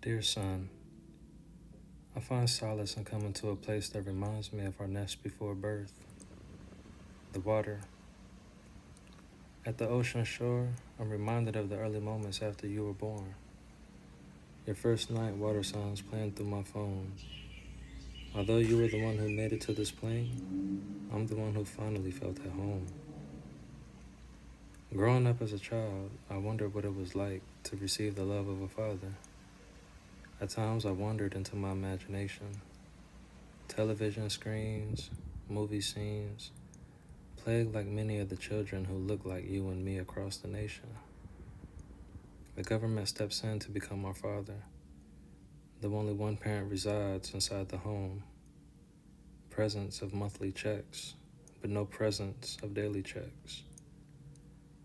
Dear son, I find solace in coming to a place that reminds me of our nest before birth, the water. At the ocean shore, I'm reminded of the early moments after you were born. Your first night water sounds playing through my phone. Although you were the one who made it to this plane, I'm the one who finally felt at home. Growing up as a child, I wondered what it was like to receive the love of a father. At times I wandered into my imagination. Television screens, movie scenes, plagued like many of the children who look like you and me across the nation. The government steps in to become our father, though only one parent resides inside the home. Presence of monthly checks, but no presence of daily checks.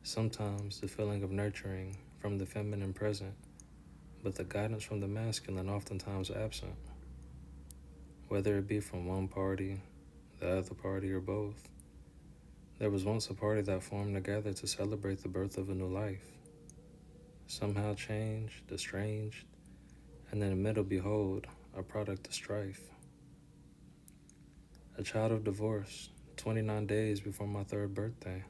Sometimes the feeling of nurturing from the feminine present, but the guidance from the masculine oftentimes absent. Whether it be from one party, the other party, or both. There was once a party that formed together to celebrate the birth of a new life. Somehow changed, estranged, and in the middle, behold, a product of strife. A child of divorce, 29 days before my third birthday.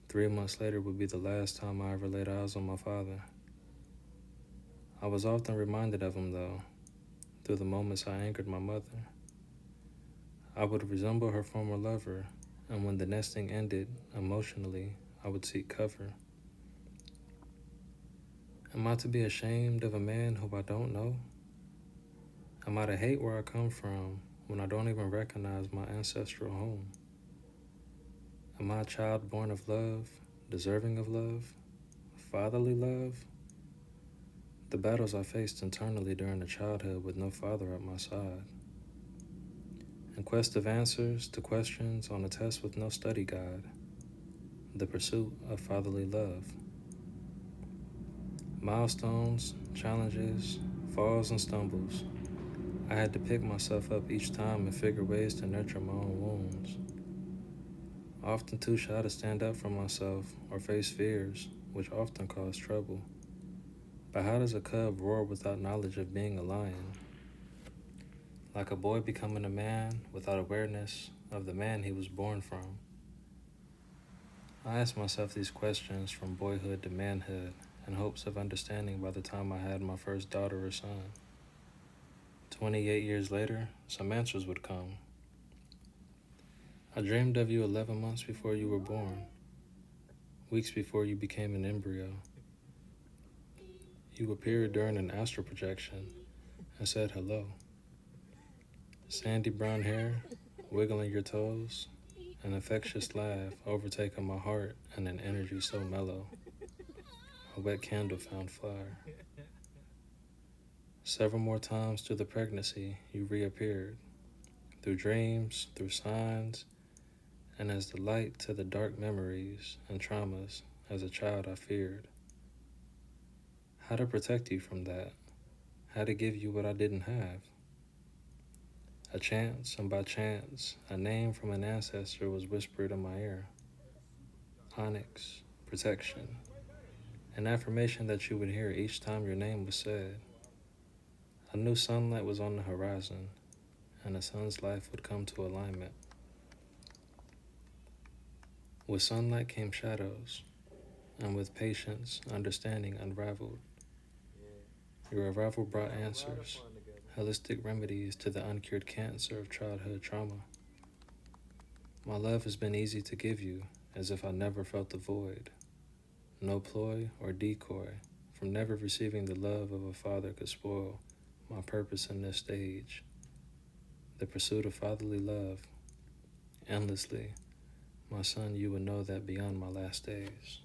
3 months later would be the last time I ever laid eyes on my father. I was often reminded of him, though, through the moments I angered my mother. I would resemble her former lover, and when the nesting ended, emotionally, I would seek cover. Am I to be ashamed of a man who I don't know? Am I to hate where I come from when I don't even recognize my ancestral home? Am I a child born of love, deserving of love, fatherly love? The battles I faced internally during a childhood with no father at my side. In quest of answers to questions on a test with no study guide. The pursuit of fatherly love. Milestones, challenges, falls and stumbles. I had to pick myself up each time and figure ways to nurture my own wounds. Often too shy to stand up for myself or face fears, which often cause trouble. But how does a cub roar without knowledge of being a lion? Like a boy becoming a man without awareness of the man he was born from. I asked myself these questions from boyhood to manhood in hopes of understanding by the time I had my first daughter or son. 28 years later, some answers would come. I dreamed of you 11 months before you were born, weeks before you became an embryo. You appeared during an astral projection and said hello. Sandy brown hair, wiggling your toes, an infectious laugh overtaking my heart and an energy so mellow. A wet candle found fire. Several more times through the pregnancy, you reappeared, through dreams, through signs, and as the light to the dark memories and traumas as a child I feared. How to protect you from that, how to give you what I didn't have. A chance, and by chance, a name from an ancestor was whispered in my ear. Onyx, protection, an affirmation that you would hear each time your name was said. A new sunlight was on the horizon, and a son's life would come to alignment. With sunlight came shadows, and with patience, understanding unraveled. Your arrival brought answers, holistic remedies to the uncured cancer of childhood trauma. My love has been easy to give you, as if I never felt the void. No ploy or decoy from never receiving the love of a father could spoil my purpose in this stage. The pursuit of fatherly love, endlessly. My son, you would know that beyond my last days.